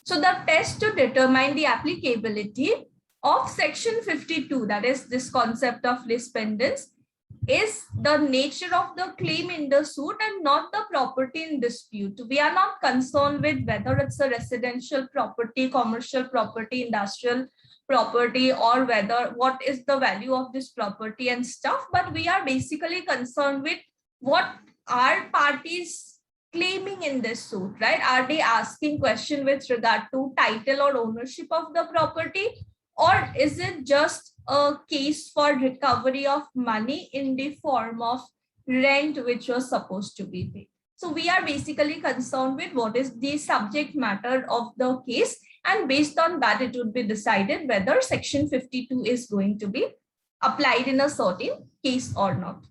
So the test to determine the applicability of section 52, that is this concept of lis pendens, is the nature of the claim in the suit and not the property in dispute. We are not concerned with whether it's a residential property, commercial property, industrial property, or whether what is the value of this property and stuff, but we are basically concerned with what are parties claiming in this suit, right? Are they asking question with regard to title or ownership of the property, or is it just a case for recovery of money in the form of rent which was supposed to be paid? So we are basically concerned with what is the subject matter of the case, and based on that it would be decided whether section 52 is going to be applied in a certain case or not.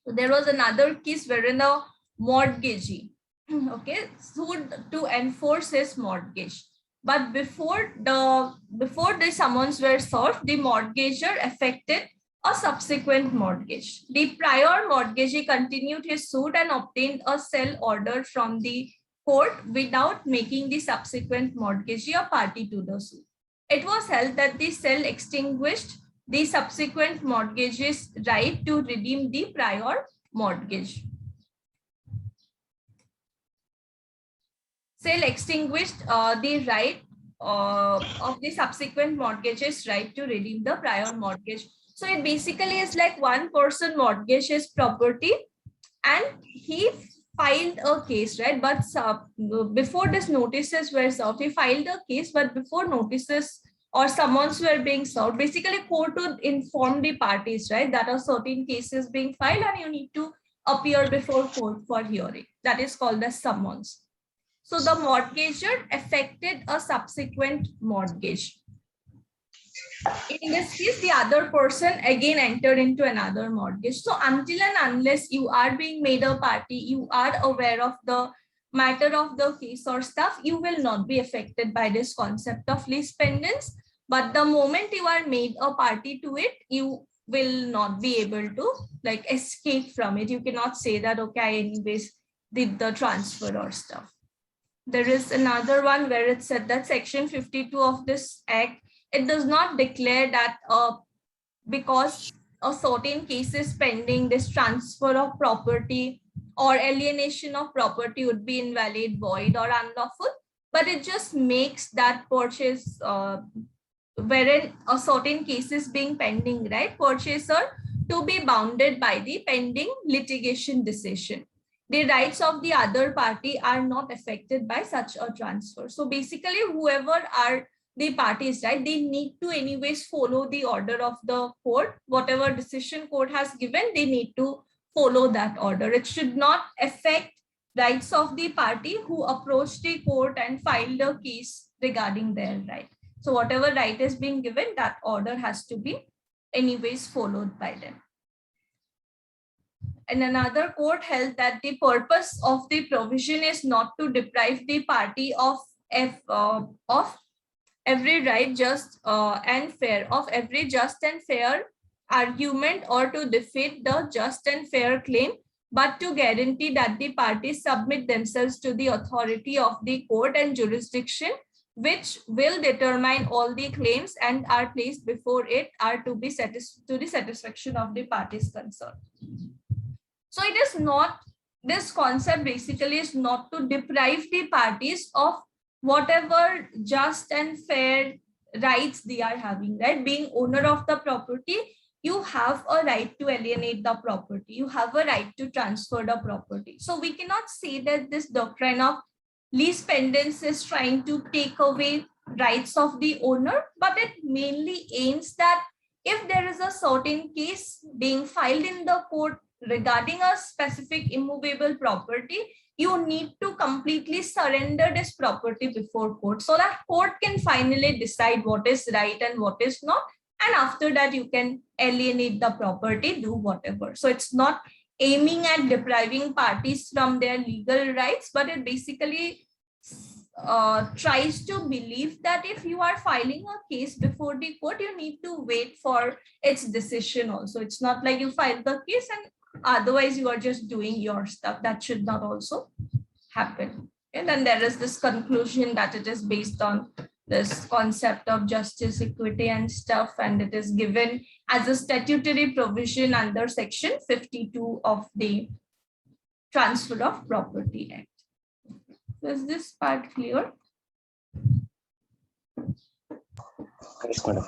So there was another case wherein a mortgagee, okay, sued to enforce his mortgage. But before the summons were served, the mortgagor effected a subsequent mortgage. The prior mortgagee continued his suit and obtained a sell order from the court without making the subsequent mortgagee a party to the suit. It was held that the sell extinguished the subsequent mortgagee's right to redeem the prior mortgage. Sale extinguished the right of the subsequent mortgage's right to redeem the prior mortgage. So it basically is like one person mortgaged his property and he filed a case, right? But before this notices were served, he filed a case, but before notices or summons were being served, basically court would inform the parties, right, that a certain case is being filed and you need to appear before court for hearing. That is called as summons. So the mortgagor effected a subsequent mortgage. In this case, the other person again entered into another mortgage. So until and unless you are being made a party, you are aware of the matter of the case or stuff, you will not be affected by this concept of lis pendens. But the moment you are made a party to it, you will not be able to like escape from it. You cannot say that, okay, I anyways did the transfer or stuff. There is another one where it said that section 52 of this act, it does not declare that because a certain case is pending, this transfer of property or alienation of property would be invalid, void, or unlawful, but it just makes that purchase wherein a certain case is being pending, right, purchaser to be bounded by the pending litigation decision. The rights of the other party are not affected by such a transfer. So basically, whoever are the parties, right, they need to anyways follow the order of the court. Whatever decision court has given, they need to follow that order. It should not affect rights of the party who approached the court and filed a case regarding their right. So whatever right is being given, that order has to be anyways followed by them. And another court held that the purpose of the provision is not to deprive the party of every right just and fair, of every just and fair argument, or to defeat the just and fair claim, but to guarantee that the parties submit themselves to the authority of the court and jurisdiction, which will determine all the claims and are placed before it are to be to the satisfaction of the parties concerned. So it is not, this concept basically is not to deprive the parties of whatever just and fair rights they are having, right? Being owner of the property, you have a right to alienate the property. You have a right to transfer the property. So we cannot say that this doctrine of lis pendens is trying to take away rights of the owner, but it mainly aims that if there is a certain case being filed in the court regarding a specific immovable property, you need to completely surrender this property before court so that court can finally decide what is right and what is not. And after that, you can alienate the property, do whatever. So it's not aiming at depriving parties from their legal rights, but it basically tries to believe that if you are filing a case before the court, you need to wait for its decision also. It's not like you file the case and otherwise you are just doing your stuff. That should not also happen. And then there is this conclusion that it is based on this concept of justice, equity, and stuff, and it is given as a statutory provision under Section 52 of the Transfer of Property Act. So is this part clear? Yes, madam.